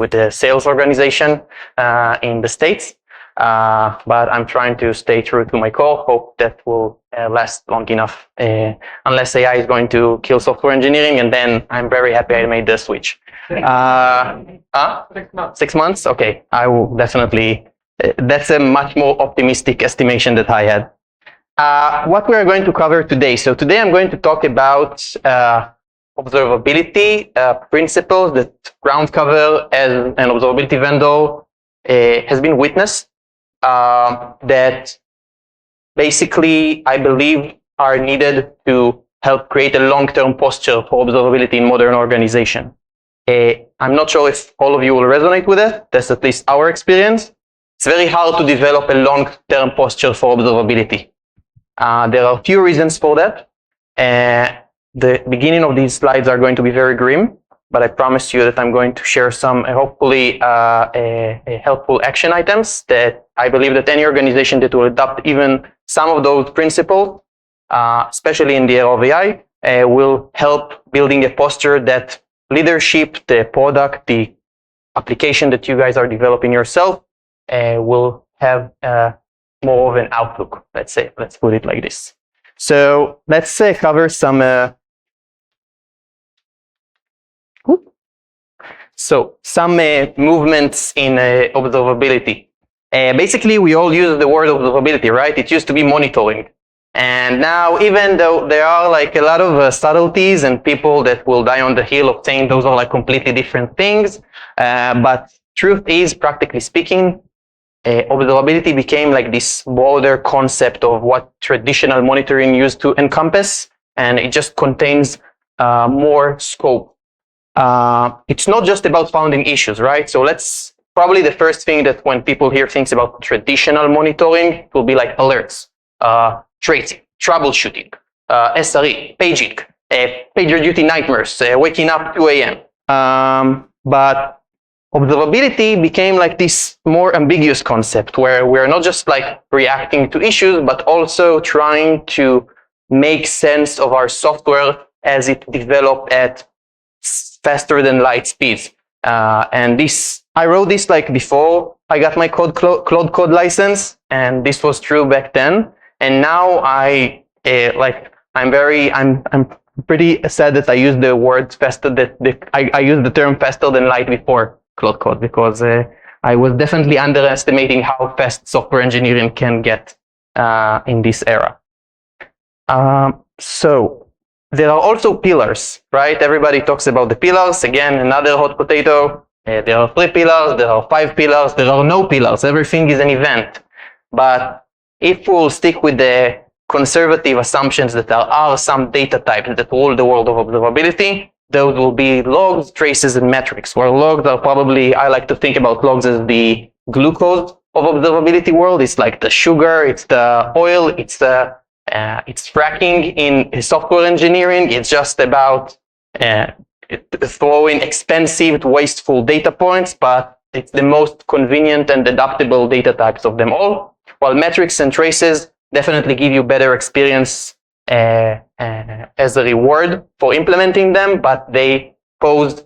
with the sales organization in the States. But I'm trying to stay true to my core. Hope that will last long enough, unless AI is going to kill software engineering, and then I'm very happy I made the switch. 6 months. 6 months? Okay, I will definitely. That's a much more optimistic estimation that I had. What we are going to cover today. So today I'm going to talk about observability principles that Groundcover as an observability vendor has been witnessed. That basically I believe are needed to help create a long-term posture for observability in modern organization. I'm not sure if all of you will resonate with it. That's at least our experience. It's very hard to develop a long-term posture for observability. There are a few reasons for that. The beginning of these slides are going to be very grim, but I promise you that I'm going to share some hopefully helpful action items that I believe that any organization that will adopt even some of those principles, especially in the era of AI, will help building a posture that leadership, the product, the application that you guys are developing yourself will have more of an outlook, let's say. Let's put it like this. So let's cover some movements in observability. Basically, we all use the word observability, right? It used to be monitoring. And now, even though there are like a lot of subtleties and people that will die on the hill of saying those are like completely different things, but truth is, practically speaking, observability became like this broader concept of what traditional monitoring used to encompass, and it just contains more scope. It's not just about finding issues, right? So let's probably the first thing that when people hear things about traditional monitoring, it will be like alerts, tracing, troubleshooting, SRE, paging, PagerDuty nightmares, waking up 2 a.m. But observability became like this more ambiguous concept where we're not just like reacting to issues, but also trying to make sense of our software as it develops at faster than light speeds. And this, I wrote this like before I got my Cloud Code license, and this was true back then. And now I'm pretty sad that I used the word faster, I used the term faster than light before Cloud Code, because I was definitely underestimating how fast software engineering can get in this era. So there are also pillars, right? Everybody talks about the pillars. Again, another hot potato. There are 3 pillars, there are 5 pillars, there are no pillars. Everything is an event. But if we'll stick with the conservative assumptions that there are some data types that rule the world of observability, those will be logs, traces, and metrics, where logs are probably, I like to think about logs as the glucose of observability world. It's like the sugar, it's the oil, it's fracking in software engineering. It's just about throwing expensive, wasteful data points, but it's the most convenient and adaptable data types of them all. While metrics and traces definitely give you better experience as a reward for implementing them, but they pose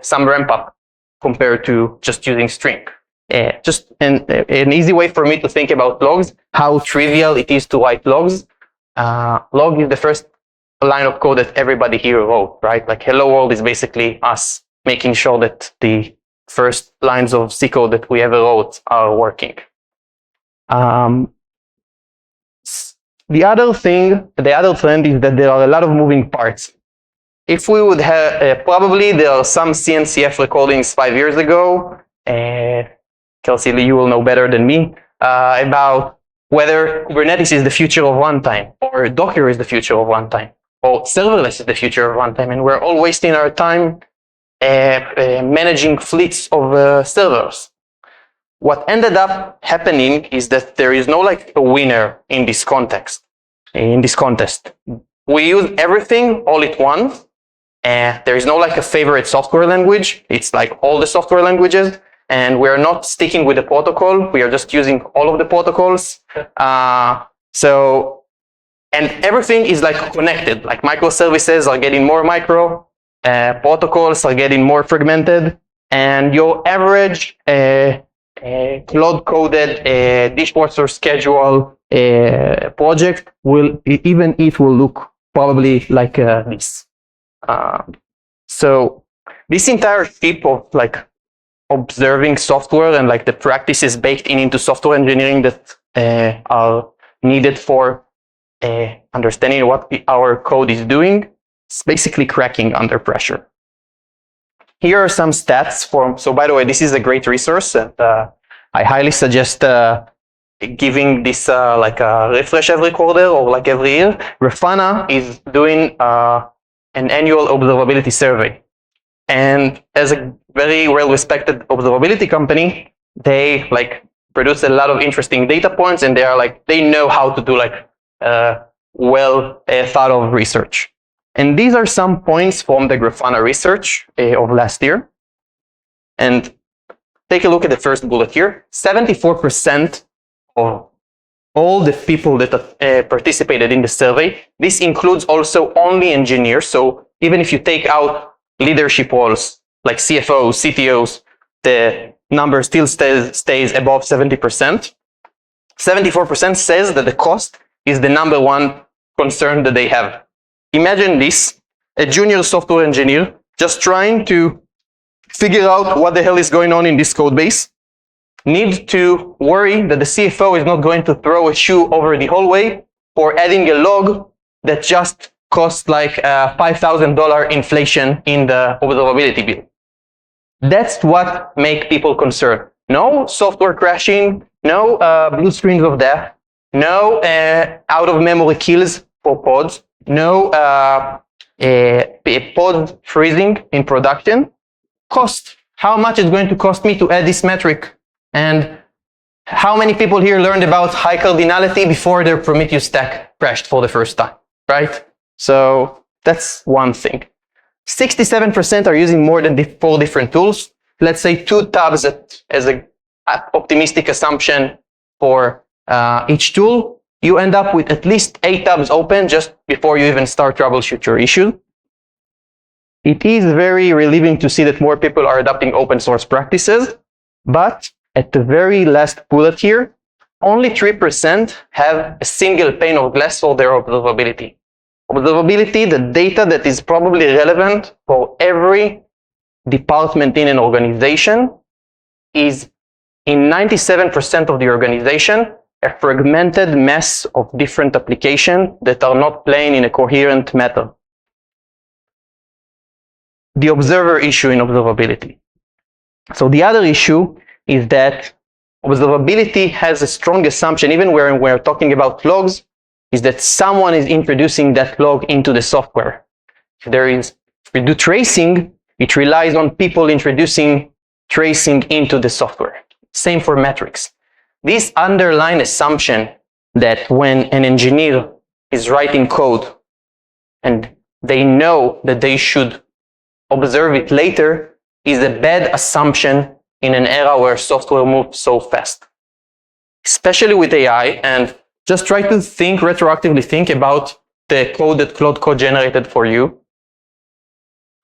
some ramp up compared to just using string. Just an easy way for me to think about logs, how trivial it is to write logs. Log is the first line of code that everybody here wrote, right? Like hello world is basically us making sure that the first lines of C code that we ever wrote are working. The other trend is that there are a lot of moving parts. If we would have, probably there are some CNCF recordings 5 years ago, Kelsey, you will know better than me, about whether Kubernetes is the future of runtime, or Docker is the future of runtime, or serverless is the future of runtime, and we're all wasting our time managing fleets of servers. What ended up happening is that there is no like a winner in this context. In this contest, we use everything all at once, and there is no like a favorite software language. It's like all the software languages, and we're not sticking with the protocol. We are just using all of the protocols. And everything is like connected. Like microservices are getting more micro, protocols are getting more fragmented, and your average Claude-coded dishwasher schedule project will look probably like this. So this entire ship of like observing software and like the practices baked into software engineering that are needed for understanding what our code is doing, it's basically cracking under pressure. Here are some stats so by the way, this is a great resource, and I highly suggest giving this like a refresh every quarter or like every year. Grafana is doing an annual observability survey. And as a very well-respected observability company, they like produce a lot of interesting data points, and they know how to do like well thought of research. And these are some points from the Grafana research of last year. And take a look at the first bullet here. 74% of all the people that participated in the survey, this includes also only engineers. So even if you take out leadership roles like CFOs, CTOs, the number still stays above 70%. 74% says that the cost is the number one concern that they have. Imagine this, a junior software engineer just trying to figure out what the hell is going on in this code base, needs to worry that the CFO is not going to throw a shoe over the hallway for adding a log that just costs like $5,000 inflation in the observability bill. That's what makes people concerned. No software crashing, no blue screens of death, no out-of-memory kills for pods, no pod freezing in production. Cost. How much is going to cost me to add this metric? And how many people here learned about high cardinality before their Prometheus stack crashed for the first time, right? So that's one thing. 67% are using more than 4 different tools. Let's say 2 tabs as an optimistic assumption for each tool. You end up with at least 8 tabs open just before you even start troubleshoot your issue. It is very relieving to see that more people are adopting open source practices, but at the very last bullet here, only 3% have a single pane of glass for their observability. Observability, the data that is probably relevant for every department in an organization, is in 97% of the organization a fragmented mess of different applications that are not playing in a coherent method. The observer issue in observability. So the other issue is that observability has a strong assumption, even when we're talking about logs, is that someone is introducing that log into the software. If we do tracing, it relies on people introducing tracing into the software. Same for metrics. This underlying assumption that when an engineer is writing code and they know that they should observe it later is a bad assumption in an era where software moves so fast. Especially with AI, and just try to retroactively think about the code that Claude Code generated for you.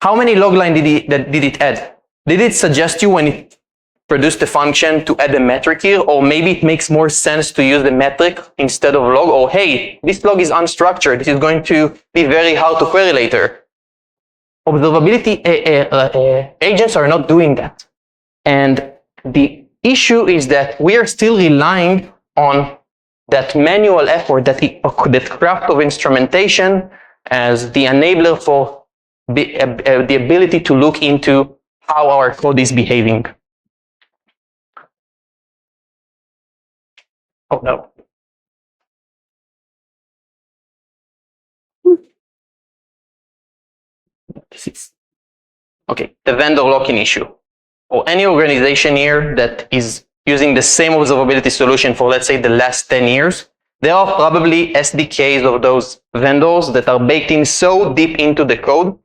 How many log lines did it add? Did it suggest you when it produced a function to add a metric here? Or maybe it makes more sense to use the metric instead of log? Or hey, this log is unstructured. This is going to be very hard to query later. Observability agents are not doing that. And the issue is that we are still relying on that manual effort, that craft of instrumentation as the enabler for the ability to look into how our code is behaving. Oh no. Okay, the vendor lock-in issue. Or any organization here that is using the same observability solution for, let's say, the last 10 years, there are probably SDKs of those vendors that are baked in so deep into the code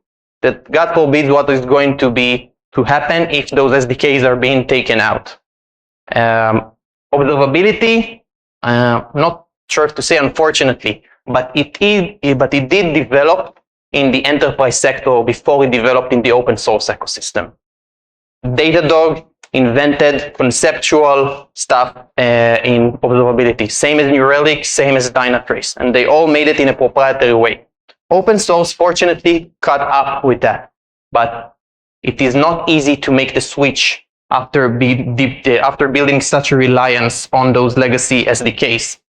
that God forbid what is going to happen if those SDKs are being taken out. Observability, not sure to say unfortunately, but it did develop in the enterprise sector before it developed in the open source ecosystem. Datadog invented conceptual stuff in observability, same as New Relic, same as Dynatrace, and they all made it in a proprietary way. Open source, fortunately, caught up with that, but it is not easy to make the switch after building such a reliance on those legacy SDKs.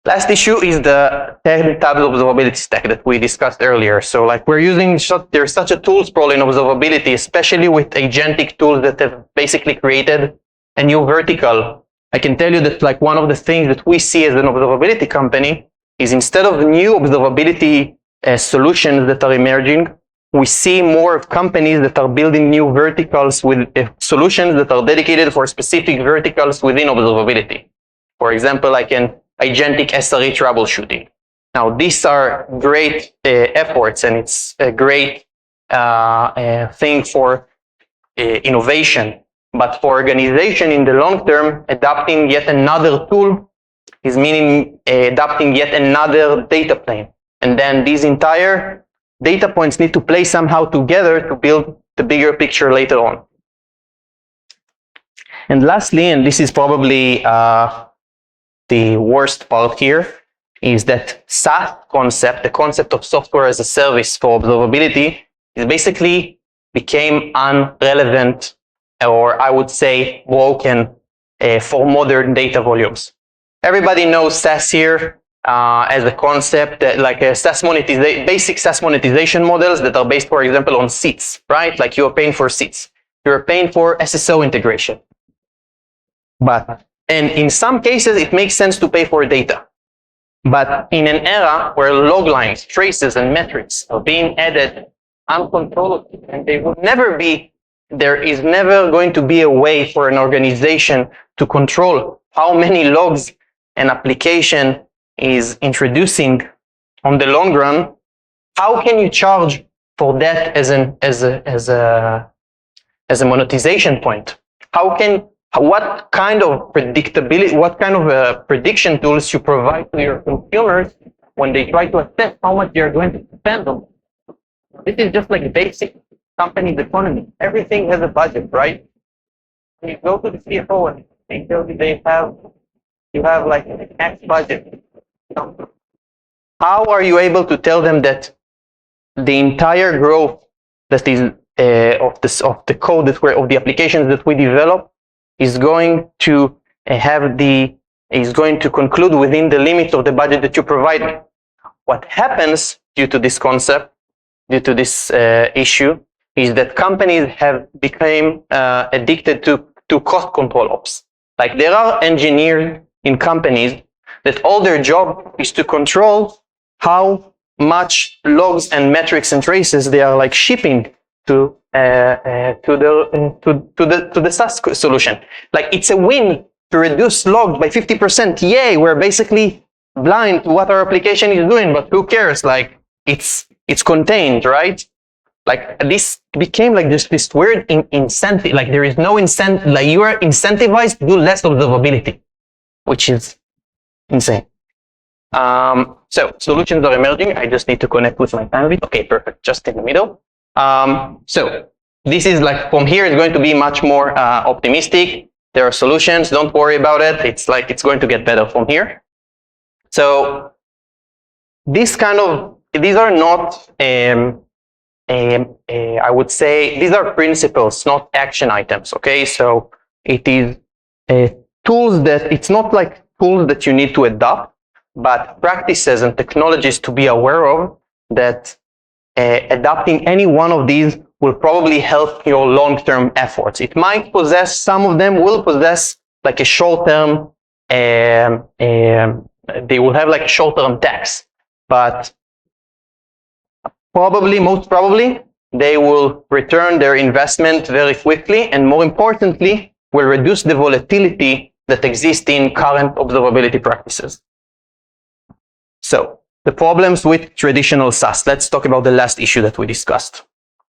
Last issue is the 10-tabs observability stack that we discussed earlier. So like we're using, there's such a tool sprawl in observability, especially with agentic tools that have basically created a new vertical. I can tell you that like one of the things that we see as an observability company is instead of new observability solutions that are emerging, we see more of companies that are building new verticals with solutions that are dedicated for specific verticals within observability. For example, like an agentic SRE troubleshooting. Now, these are great efforts, and it's a great thing for innovation. But for organization in the long term, adopting yet another tool is meaning adopting yet another data plane. And then these entire data points need to play somehow together to build the bigger picture later on. And lastly, and this is probably the worst part here, is that SaaS concept, the concept of software as a service for observability, is basically became unrelevant, or I would say broken for modern data volumes. Everybody knows SaaS here as a concept, like a SaaS monetization, basic SaaS monetization models that are based, for example, on seats, right? Like you're paying for seats. You're paying for SSO integration. And in some cases, it makes sense to pay for data. But in an era where log lines, traces, and metrics are being added uncontrollably, and they will never be, there is never going to be a way for an organization to control how many logs an application is introducing on the long run. How can you charge for that as a monetization point? What kind of predictability, what kind of prediction tools you provide to your consumers when they try to assess how much they're going to spend on it? This is just like basic company's economy. Everything has a budget, right? When you go to the CFO and they tell you you have like an X budget. How are you able to tell them that the entire growth that is of the code of the applications that we develop is going to conclude within the limits of the budget that you provide me? What happens due to this concept, due to this issue, is that companies have become addicted to cost control ops. Like there are engineers in companies that all their job is to control how much logs and metrics and traces they are like shipping to the SaaS solution. Like it's a win to reduce logs by 50%. Yay, we're basically blind to what our application is doing, but who cares? Like it's contained, right? Like this became like this weird incentive. Like there is no incentive. Like you are incentivized to do less observability, which is insane. So solutions are emerging. I just need to connect with my bandwidth. Okay, perfect. Just in the middle. So this is like from here, it's going to be much more optimistic. There are solutions. Don't worry about it. It's going to get better from here. So these are not, I would say, these are principles, not action items. Okay, so it is tools that it's not like tools that you need to adopt, but practices and technologies to be aware of that adopting any one of these will probably help your long-term efforts. It might possess, some of them will possess like a short-term, they will have like a short-term tax, but most probably, they will return their investment very quickly, and more importantly, will reduce the volatility that exists in current observability practices. So, the problems with traditional SaaS. Let's talk about the last issue that we discussed.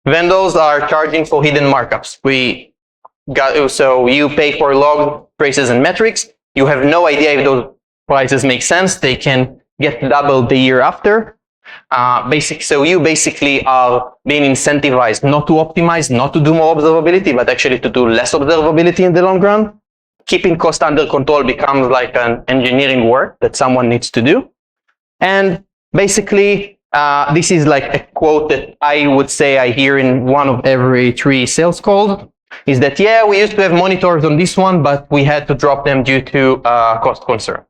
Vendors are charging for hidden markups. So you pay for log, traces, and metrics. You have no idea if those prices make sense. They can get doubled the year after. So you basically are being incentivized not to optimize, not to do more observability, but actually to do less observability in the long run. Keeping cost under control becomes like an engineering work that someone needs to do. And basically, this is like a quote that I would say I hear in one of every 3 sales calls, is that, yeah, we used to have monitors on this one, but we had to drop them due to cost concern.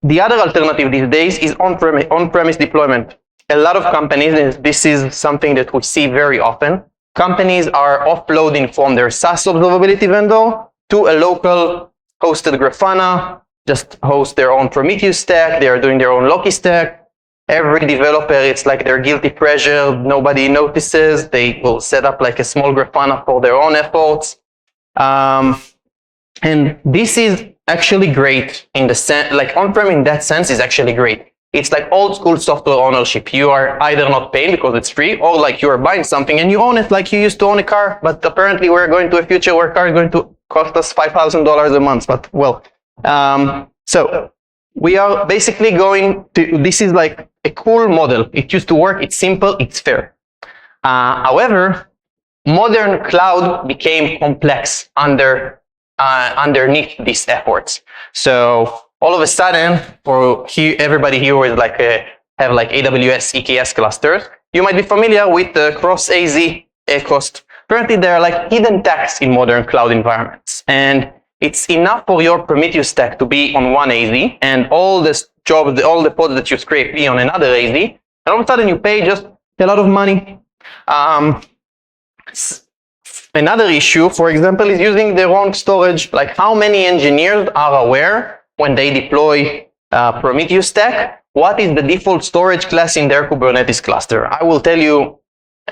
The other alternative these days is on-premise deployment. A lot of companies, this is something that we see very often, companies are offloading from their SaaS observability vendor to a local hosted Grafana, just host their own Prometheus stack, they are doing their own Loki stack. Every developer, it's like their guilty pleasure, nobody notices, they will set up like a small Grafana for their own efforts. And this is actually great in the sense, like on-prem in that sense is actually great. It's like old school software ownership. You are either not paying because it's free, or like you are buying something and you own it like you used to own a car, but apparently we're going to a future where car is going to cost us $5,000 a month, but well. So we are basically going to, this is like a cool model. It used to work, it's simple, it's fair. However, modern cloud became complex underneath these efforts. So all of a sudden, for everybody here who is like have like AWS EKS clusters, you might be familiar with the cross AZ cost. Apparently, there are like hidden tags in modern cloud environments, and it's enough for your Prometheus stack to be on one AZ, and all this job, all the pods that you scrape be on another AZ, and all of a sudden you pay just a lot of money. Another issue, for example, is using the wrong storage. Like how many engineers are aware when they deploy Prometheus stack, what is the default storage class in their Kubernetes cluster? I will tell you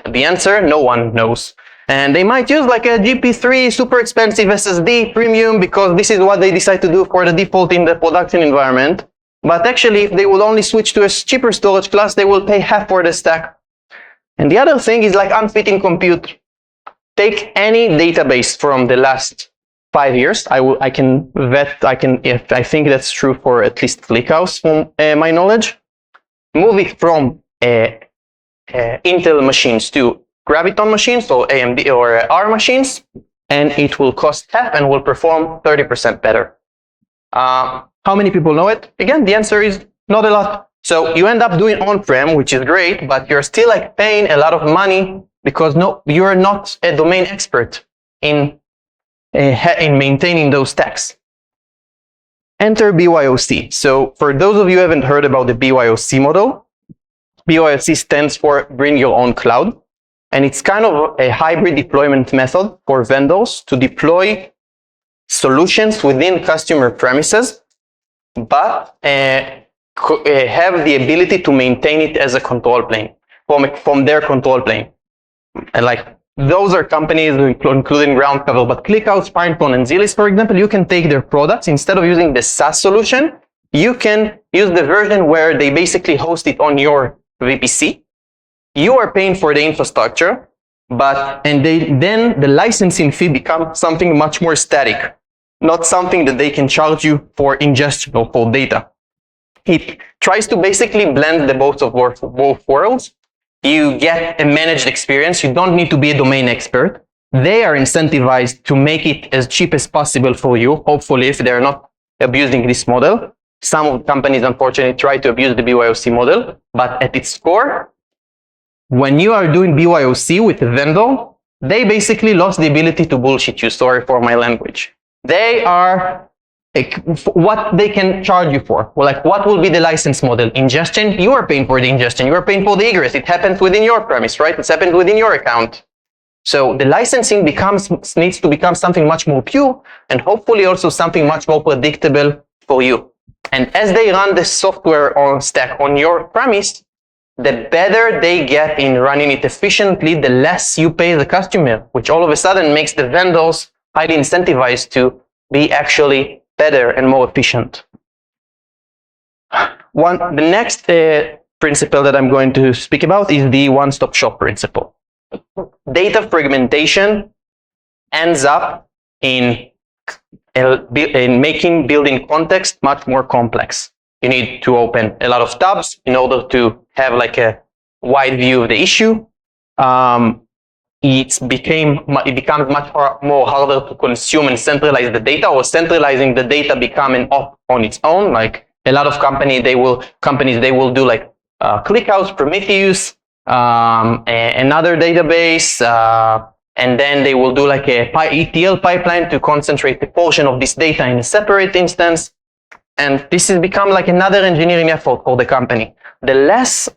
the answer, no one knows. And they might use like a GP3 super expensive SSD premium because this is what they decide to do for the default in the production environment. But actually, if they would only switch to a cheaper storage class, they will pay half for the stack. And the other thing is like unfitting compute. Take any database from the last 5 years. I can vet, I think that's true for at least ClickHouse from my knowledge. Move it from Intel machines to Graviton machines or AMD or R machines, and it will cost half and will perform 30% better. How many people know it? Again, the answer is not a lot. So you end up doing on-prem, which is great, but you're still like paying a lot of money because you're not a domain expert in maintaining those stacks. Enter BYOC. So for those of you who haven't heard about the BYOC model, BYOC stands for Bring Your Own Cloud. And it's kind of a hybrid deployment method for vendors to deploy solutions within customer premises, but have the ability to maintain it as a control plane from their control plane. And like those are companies including Groundcover, but ClickHouse, PinePhone, and Zilis, for example, you can take their products instead of using the SaaS solution. You can use the version where they basically host it on your VPC. You are paying for the infrastructure, then the licensing fee becomes something much more static, not something that they can charge you for ingestion or for data. It tries to basically blend the both worlds. You get a managed experience. You don't need to be a domain expert. They are incentivized to make it as cheap as possible for you, hopefully, if they're not abusing this model. Some of the companies, unfortunately, try to abuse the BYOC model, but at its core, when you are doing BYOC with a vendor, they basically lost the ability to bullshit you. Sorry for my language. They are what they can charge you for. Well, like what will be the license model? Ingestion, you are paying for the ingestion. You are paying for the egress. It happens within your premise, right? It's happened within your account. So the licensing needs to become something much more pure and hopefully also something much more predictable for you. And as they run the software on stack on your premise, the better they get in running it efficiently, the less you pay the customer, which all of a sudden makes the vendors highly incentivized to be actually better and more efficient. The next principle that I'm going to speak about is the one-stop shop principle. Data fragmentation ends up in making building context much more complex. you need to open a lot of tabs in order to have like a wide view of the issue. It becomes much more harder to consume and centralize the data, or centralizing the data become an op on its own. Like a lot of companies, they will do like ClickHouse, Prometheus, another database, and then they will do like a ETL pipeline to concentrate the portion of this data in a separate instance. And this has become like another engineering effort for the company. The less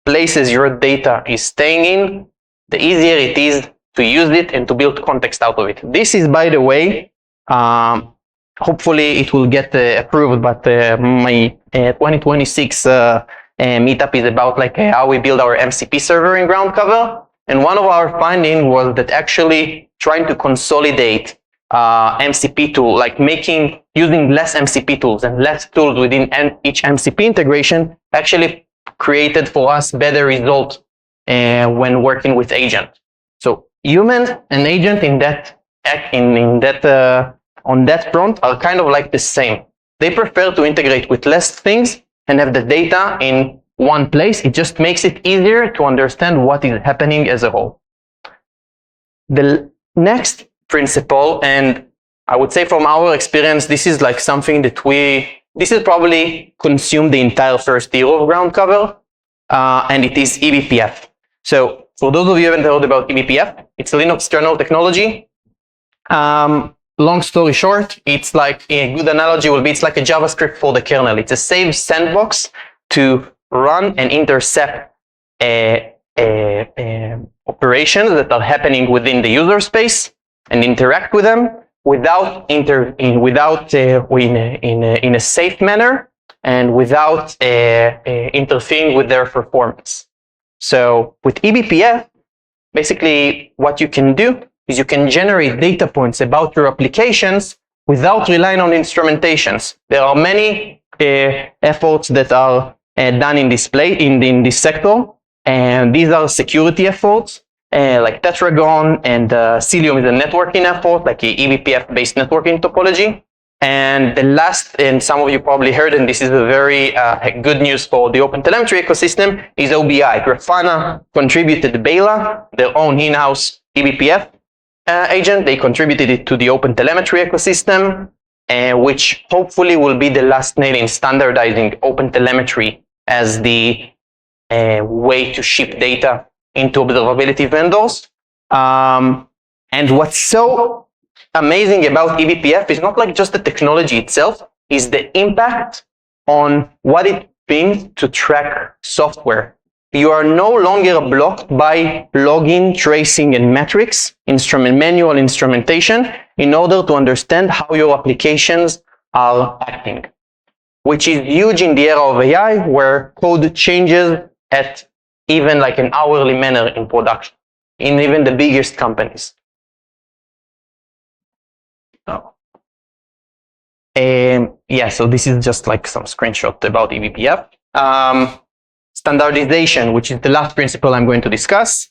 places your data is staying in, the easier it is to use it and to build context out of it. This is, by the way, hopefully it will get approved, but my 2026 meetup is about like how we build our MCP server in Groundcover. And one of our findings was that actually trying to consolidate MCP tool, like using less MCP tools and less tools within each MCP integration, actually created for us better results when working with agent. So humans and agent on that front are kind of like the same. They prefer to integrate with less things and have the data in one place. It just makes it easier to understand what is happening as a whole. The next principle, and I would say from our experience, this is like something that this is probably consumed the entire first year of Groundcover, and it is eBPF. So for those of you who haven't heard about eBPF, it's a Linux kernel technology. Long story short, it's like a good analogy will be it's like a JavaScript for the kernel. It's a safe sandbox to run and intercept operations that are happening within the user space and interact with them without in a safe manner and without interfering with their performance. So with eBPF, basically what you can do is you can generate data points about your applications without relying on instrumentations. There are many efforts that are done in this sector, and these are security efforts like Tetragon, and Cilium is a networking effort, like a eBPF-based networking topology. And the last, and some of you probably heard, and this is a very good news for the OpenTelemetry ecosystem, is OBI. Grafana contributed Bela, their own in-house eBPF agent. They contributed it to the OpenTelemetry ecosystem, which hopefully will be the last nail in standardizing OpenTelemetry as the way to ship data into observability vendors. And what's so amazing about eBPF is not like just the technology itself, is the impact on what it means to track software. You are no longer blocked by login, tracing, and metrics, manual instrumentation, in order to understand how your applications are acting, which is huge in the era of AI, where code changes at even like an hourly manner in production, in even the biggest companies. Oh. Yeah, so this is just like some screenshot about eBPF. Standardization, which is the last principle I'm going to discuss.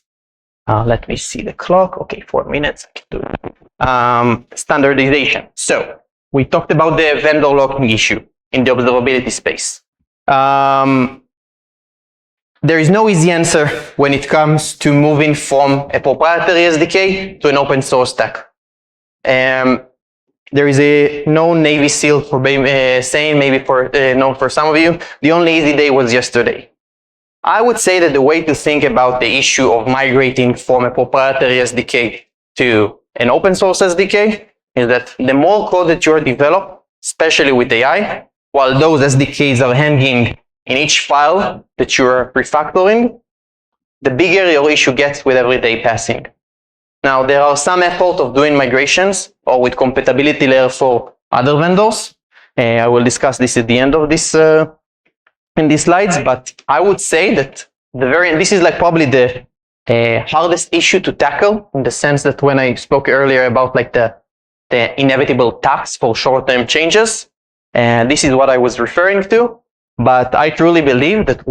Let me see the clock. Okay, 4 minutes. I can do it. Standardization. So we talked about the vendor locking issue in the observability space. There is no easy answer when it comes to moving from a proprietary SDK to an open source stack. There is no Navy SEAL for saying, maybe for known for some of you, the only easy day was yesterday. I would say that the way to think about the issue of migrating from a proprietary SDK to an open source SDK is that the more code that you develop, especially with AI, while those SDKs are hanging in each file that you're refactoring, the bigger your issue gets with every day passing. Now, there are some efforts of doing migrations or with compatibility layer for other vendors. I will discuss this at the end of this in these slides, but I would say that this is like probably the hardest issue to tackle, in the sense that when I spoke earlier about like the inevitable tax for short-term changes, this is what I was referring to. But I truly believe that,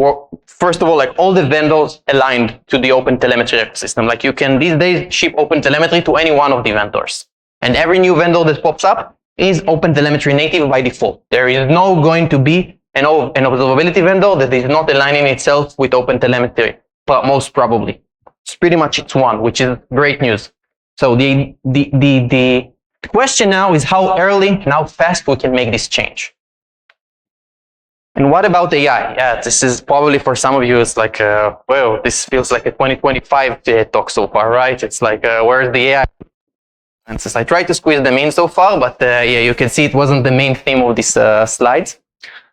first of all, like all the vendors aligned to the OpenTelemetry ecosystem. Like you can these days ship OpenTelemetry to any one of the vendors, and every new vendor that pops up is OpenTelemetry native by default. There is no going to be an observability vendor that is not aligning itself with OpenTelemetry, most probably. It's pretty much it's one, which is great news. So the question now is how early and how fast we can make this change. And what about AI? Yeah, this is probably for some of you, it's like, well, this feels like a 2025 talk so far, right? It's like, where's the AI? And since I tried to squeeze them in so far, but yeah, you can see it wasn't the main theme of this slides.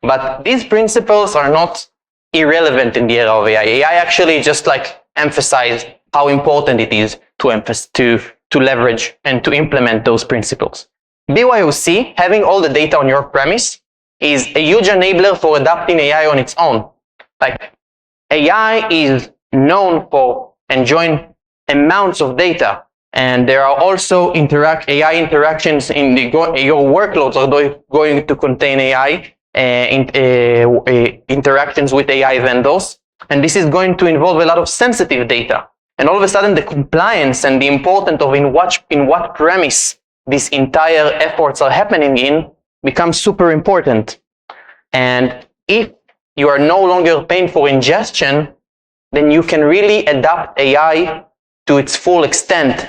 But these principles are not irrelevant in the era of AI. AI actually just like emphasize how important it is to leverage and to implement those principles. BYOC, having all the data on your premise, is a huge enabler for adapting AI on its own. Like, AI is known for enjoying amounts of data, and there are also AI interactions in your workloads are going to contain AI interactions with AI vendors, and this is going to involve a lot of sensitive data. And all of a sudden, the compliance and the importance of in what premise these entire efforts are happening in becomes super important. And if you are no longer paying for ingestion, then you can really adapt AI to its full extent.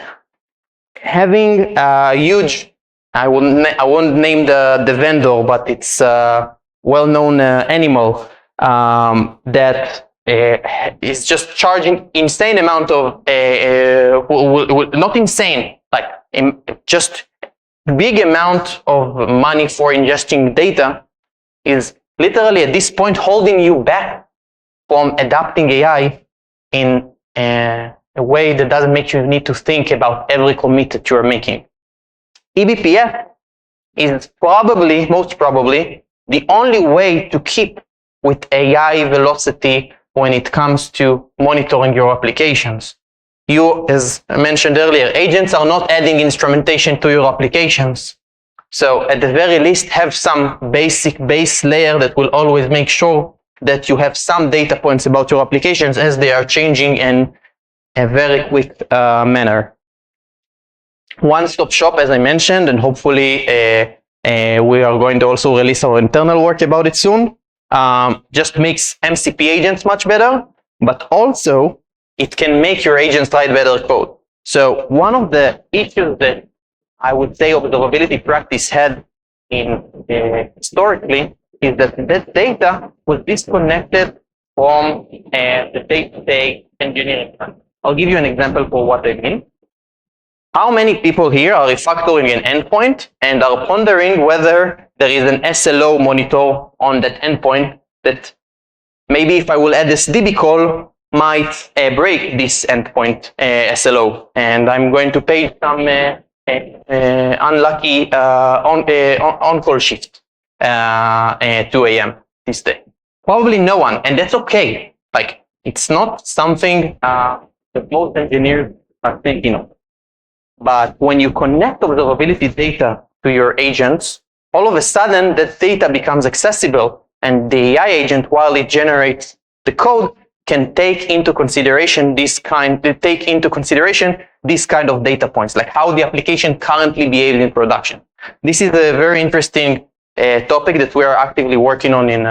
Having a huge, I won't name the vendor, but it's a well-known animal that is just charging insane amount of, not insane, like just big amount of money for ingesting data, is literally at this point holding you back from adapting AI in a way that doesn't make you need to think about every commit that you're making. eBPF is most probably, the only way to keep with AI velocity when it comes to monitoring your applications. You, as I mentioned earlier, agents are not adding instrumentation to your applications. So at the very least, have some basic base layer that will always make sure that you have some data points about your applications as they are changing in a very quick manner. One-stop shop, as I mentioned, and hopefully we are going to also release our internal work about it soon. Just makes MCP agents much better, but also it can make your agents write better code. So one of the issues that I would say observability practice had historically is that that data was disconnected from the day-to-day engineering plan. I'll give you an example for what I mean. How many people here are refactoring an endpoint and are pondering whether there is an SLO monitor on that endpoint that maybe if I will add this DB call might break this endpoint SLO, and I'm going to pay some unlucky on-call shift 2 a.m. this day? Probably no one, and that's okay. Like, it's not something that most engineers are thinking of. But when you connect observability data to your agents, all of a sudden that data becomes accessible, and the AI agent, while it generates the code, can take into consideration this kind of data points, like how the application currently behaves in production. This is a very interesting topic that we are actively working on in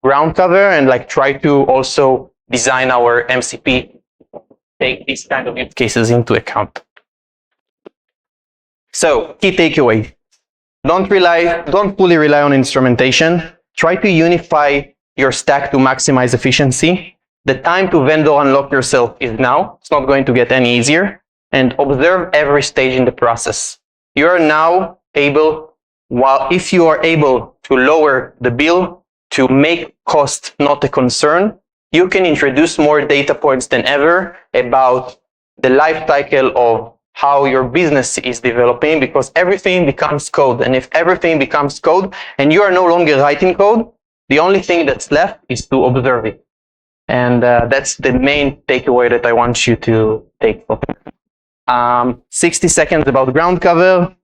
Groundcover, and like try to also design our MCP, take these kind of use cases into account. So, key takeaway. Don't fully rely on instrumentation. Try to unify your stack to maximize efficiency. The time to vendor unlock yourself is now. It's not going to get any easier. And observe every stage in the process. You are now able, if you are able to lower the bill, to make cost not a concern, you can introduce more data points than ever about the life cycle of how your business is developing, because everything becomes code. And if everything becomes code and you are no longer writing code, the only thing that's left is to observe it. And that's the main takeaway that I want you to take. 60 seconds about Groundcover.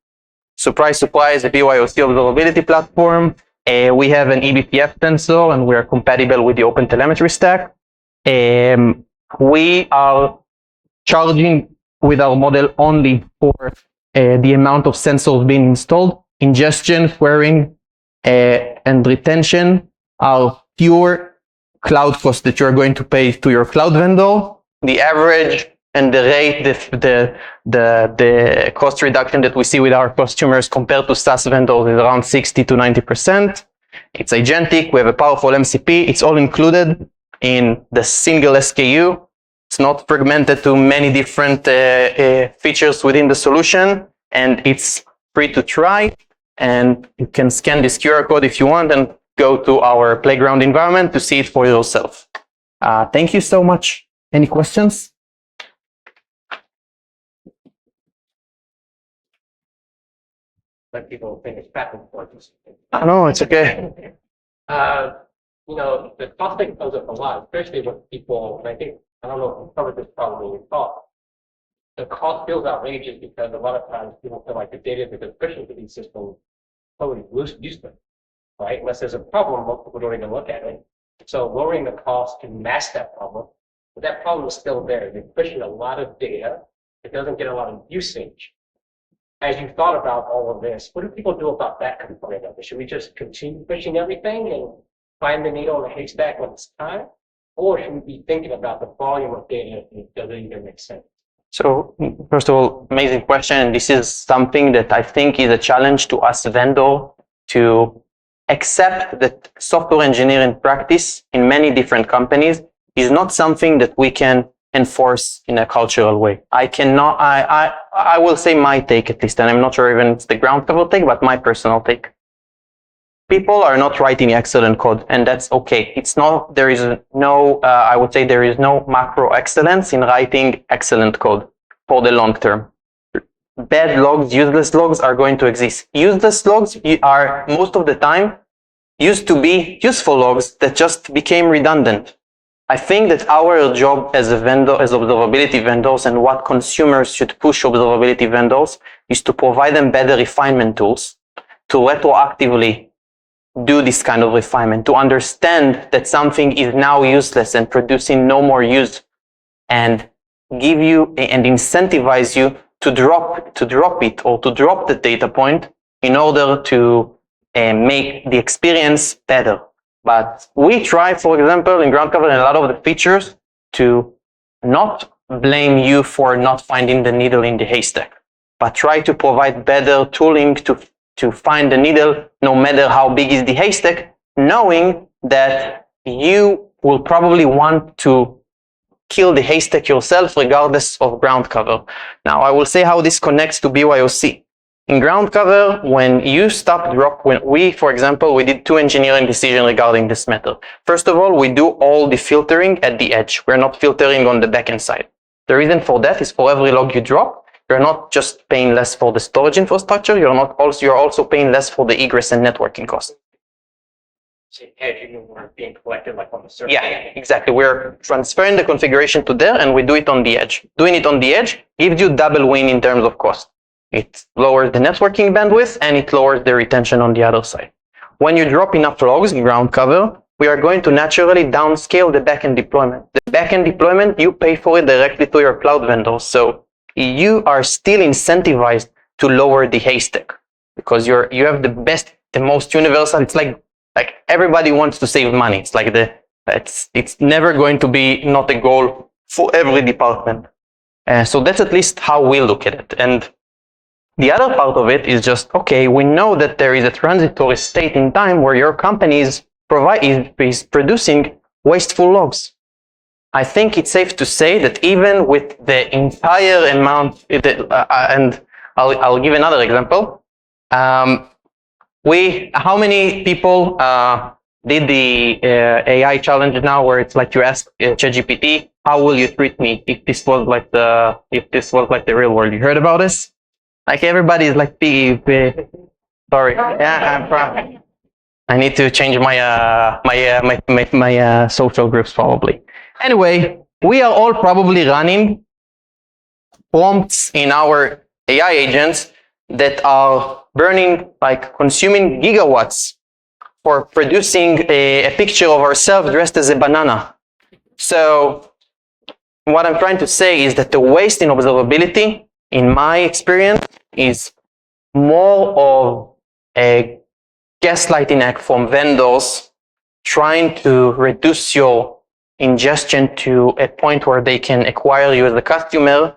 Surprise, surprise, a BYOC observability platform. We have an eBPF sensor, and we are compatible with the OpenTelemetry stack. We are charging with our model only for the amount of sensors being installed. Ingestion, querying, and retention are pure cloud costs that you're going to pay to your cloud vendor. The average and the rate, the cost reduction that we see with our customers compared to SaaS vendors is around 60 to 90%. It's agentic. We have a powerful MCP. It's all included in the single SKU. It's not fragmented to many different features within the solution, and it's free to try. And you can scan this QR code if you want and go to our playground environment to see it for yourself. Thank you so much. Any questions? Let people finish back and forth. No, it's okay. The costing comes up a lot, especially with people, and I don't know if you covered this problem in your talk. The cost feels outrageous because a lot of times people feel like the data that they're pushing to these systems totally useless, right? Unless there's a problem, most people don't even look at it. So lowering the cost can mask that problem, but that problem is still there. They're pushing a lot of data. It doesn't get a lot of usage. As you thought about all of this, what do people do about that component of it? Should we just continue pushing everything and find the needle in the haystack when it's time? Or should we be thinking about the volume of data that doesn't even make sense? So, first of all, amazing question. This is something that I think is a challenge to us vendor to accept that software engineering practice in many different companies is not something that we can enforce in a cultural way. I will say my take at least, and I'm not sure even it's the Groundcover take, but my personal take. People are not writing excellent code, and that's okay. There is no, I would say there is no macro excellence in writing excellent code for the long term. Bad logs, useless logs are going to exist. Useless logs are most of the time used to be useful logs that just became redundant. I think that our job as a vendor, as observability vendors, and what consumers should push observability vendors is to provide them better refinement tools to retroactively do this kind of refinement, to understand that something is now useless and producing no more use, and give you and incentivize you to drop it or to drop the data point in order to make the experience better. But we try, for example, in Groundcover and a lot of the features to not blame you for not finding the needle in the haystack, but try to provide better tooling to find the needle no matter how big is the haystack, knowing that you will probably want to kill the haystack yourself regardless of Groundcover. Now, I will say how this connects to BYOC. In Groundcover, for example, we did 2 engineering decisions regarding this matter. First of all, we do all the filtering at the edge. We're not filtering on the backend side. The reason for that is for every log you drop, you're not just paying less for the storage infrastructure, you're also paying less for the egress and networking costs. Edge weren't being collected like on the server. Yeah, exactly. We're transferring the configuration to there and we do it on the edge. Doing it on the edge gives you double win in terms of cost. It lowers the networking bandwidth and it lowers the retention on the other side. When you drop enough logs in Groundcover, we are going to naturally downscale the backend deployment. The backend deployment, you pay for it directly to your cloud vendors. So you are still incentivized to lower the haystack because you have the most universal. It's like everybody wants to save money. It's like it's never going to be not a goal for every department. So that's at least how we look at it. And the other part of it is just, okay, we know that there is a transitory state in time where your company is producing wasteful logs. I think it's safe to say that even with the entire amount, and I'll give another example. How many people did the AI challenge now, where it's like you ask ChatGPT, how will you treat me if this was like the real world? You heard about this? Like everybody is like sorry. Yeah, I'm proud. I need to change my social groups probably. Anyway, we are all probably running prompts in our AI agents that are consuming gigawatts for producing a picture of ourselves dressed as a banana. So what I'm trying to say is that the waste in observability, in my experience, is more of a gaslighting act from vendors trying to reduce your ingestion to a point where they can acquire you as a customer.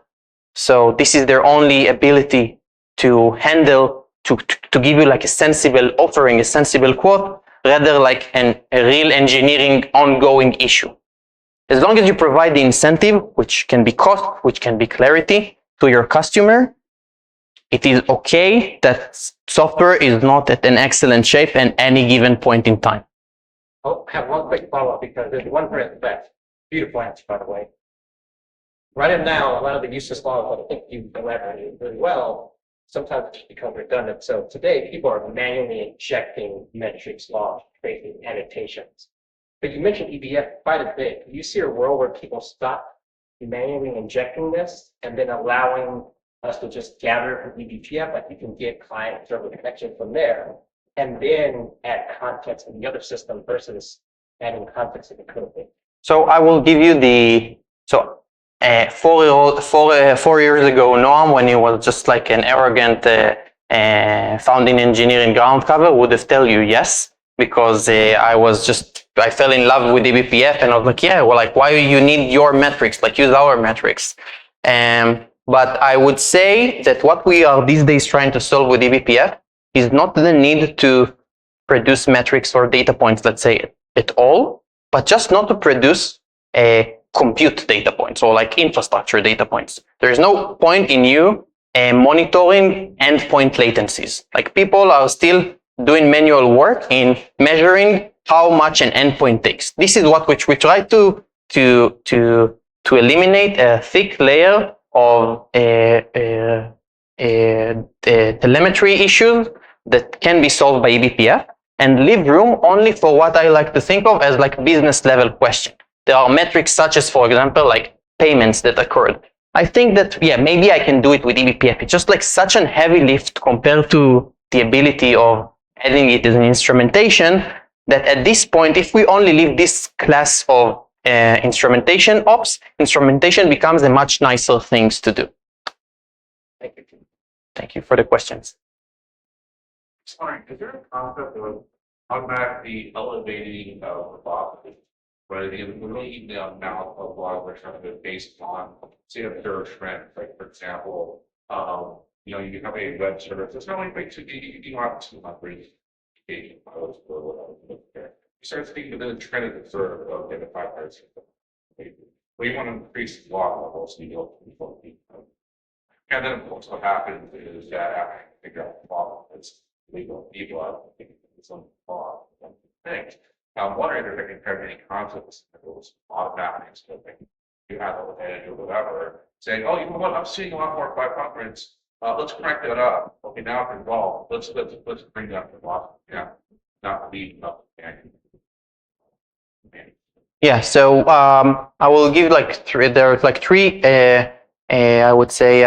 So this is their only ability to handle, to give you like a sensible offering, a sensible quote, rather like a real engineering ongoing issue. As long as you provide the incentive, which can be cost, which can be clarity to your customer, it is okay that software is not at an excellent shape at any given point in time. I'll have one quick follow-up because there's one for that. Beautiful answer, by the way. Right now, a lot of the useless laws, I think you elaborated really well, sometimes just become redundant. So today, people are manually injecting metrics laws, creating annotations. But you mentioned eBPF quite a bit. Do you see a world where people stop manually injecting this and then allowing us to just gather from eBPF, like you can get client server connection from there, and then add context in the other system versus adding context in the code base? So I will give you the, 4 years ago, Noam, when he was just like an arrogant founding engineer in Groundcover, would have told you yes, because I fell in love with eBPF and I was like, yeah, well, like, why you need your metrics? Like, use our metrics. But I would say that what we are these days trying to solve with eBPF is not the need to produce metrics or data points, let's say, at all, but just not to produce a compute data points or like infrastructure data points. There's no point in you monitoring endpoint latencies. Like, people are still doing manual work in measuring how much an endpoint takes. This is what which we try to eliminate a thick layer of telemetry issues that can be solved by eBPF, and leave room only for what I like to think of as like business level question. There are metrics such as, for example, like payments that occurred. I think that, yeah, maybe I can do it with eBPF. It's just like such a heavy lift compared to the ability of adding it as an instrumentation, that at this point, if we only leave this class of instrumentation ops, instrumentation becomes a much nicer thing to do. Thank you. Thank you for the questions. Sorry, is there a concept of automatically elevating the box? Right, the amount of log we're trying to do based on, say, a third trend. Like, for example, you have a web service. It's not like you don't have 200 engagement posts or whatever. You start thinking of the trend of the third of the 500. Well, you want to increase the log levels, so you don't need them. And then, of course, what happens is that after you figure out the problem, it's legal people out some law things. I'm wondering if there can be any concepts that goes automatic, so like you have a edge or whatever, saying, oh, you know what, I'm seeing a lot more 500s. Let's crank that up. Okay, now it's involved. Let's bring that to the yeah, not leave up. Yeah, so I will give like three. There's like three. I would say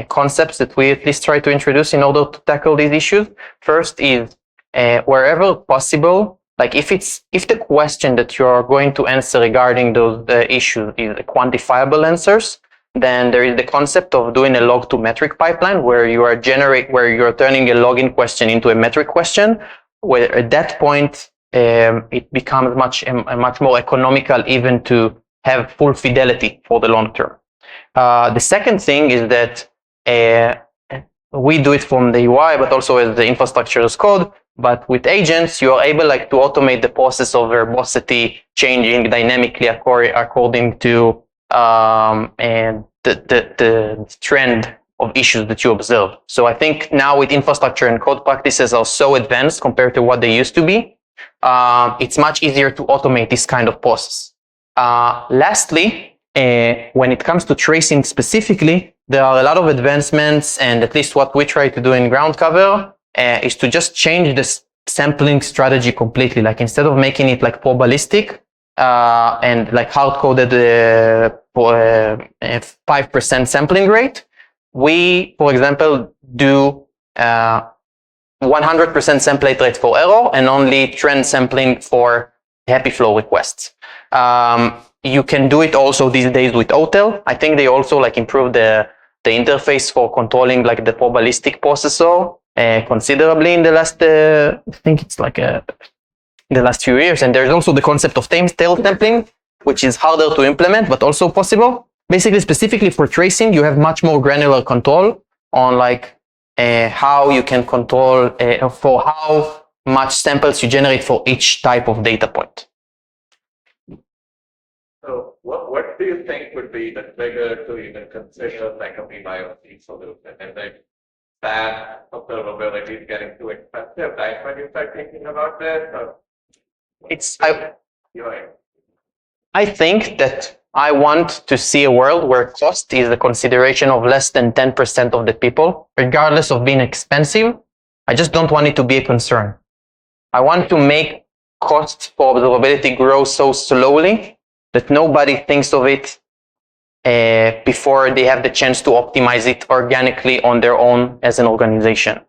concepts that we at least try to introduce in order to tackle these issues. First is wherever possible. Like, if the question that you are going to answer regarding those issues is quantifiable answers, then there is the concept of doing a log to metric pipeline where you are turning a login question into a metric question, where at that point it becomes much more economical even to have full fidelity for the long term. The second thing is that we do it from the UI, but also as the infrastructure as code. But with agents, you are able like to automate the process of verbosity changing dynamically according to the trend of issues that you observe. So I think now with infrastructure and code practices are so advanced compared to what they used to be, it's much easier to automate this kind of process. Lastly, when it comes to tracing specifically, there are a lot of advancements, and at least what we try to do in Groundcover is to just change the sampling strategy completely. Like, instead of making it like probabilistic and like hard-coded 5% sampling rate, we, for example, do 100% sample rate for error and only trend sampling for happy flow requests. You can do it also these days with OTel. I think they also like improved the interface for controlling like the probabilistic processor considerably in the last, I think it's like in the last few years. And there's also the concept of tail sampling, which is harder to implement, but also possible. Basically, specifically for tracing, you have much more granular control on like how you can control for how much samples you generate for each type of data point. So what do you think would be the trigger to even consider like a BYOC solution? And then that observability is getting too expensive, right? When you start thinking about this, or I think that I want to see a world where cost is a consideration of less than 10% of the people, regardless of being expensive. I just don't want it to be a concern. I want to make costs for observability grow so slowly that nobody thinks of it before they have the chance to optimize it organically on their own as an organization.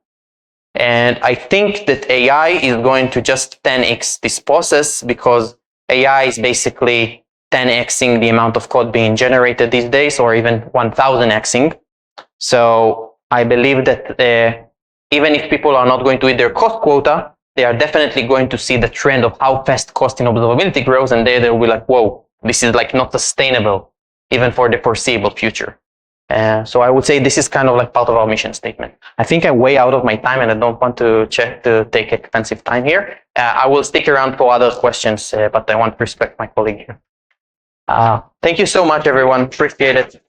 And I think that AI is going to just 10x this process, because AI is basically 10xing the amount of code being generated these days, or even 1000xing. So I believe that even if people are not going to hit their cost quota, they are definitely going to see the trend of how fast cost in observability grows, and they'll be like, whoa, this is like not sustainable, even for the foreseeable future. So I would say this is kind of like part of our mission statement. I think I'm way out of my time, and I don't want to take expensive time here. I will stick around for other questions, but I want to respect my colleague here. Thank you so much, everyone. Appreciate it.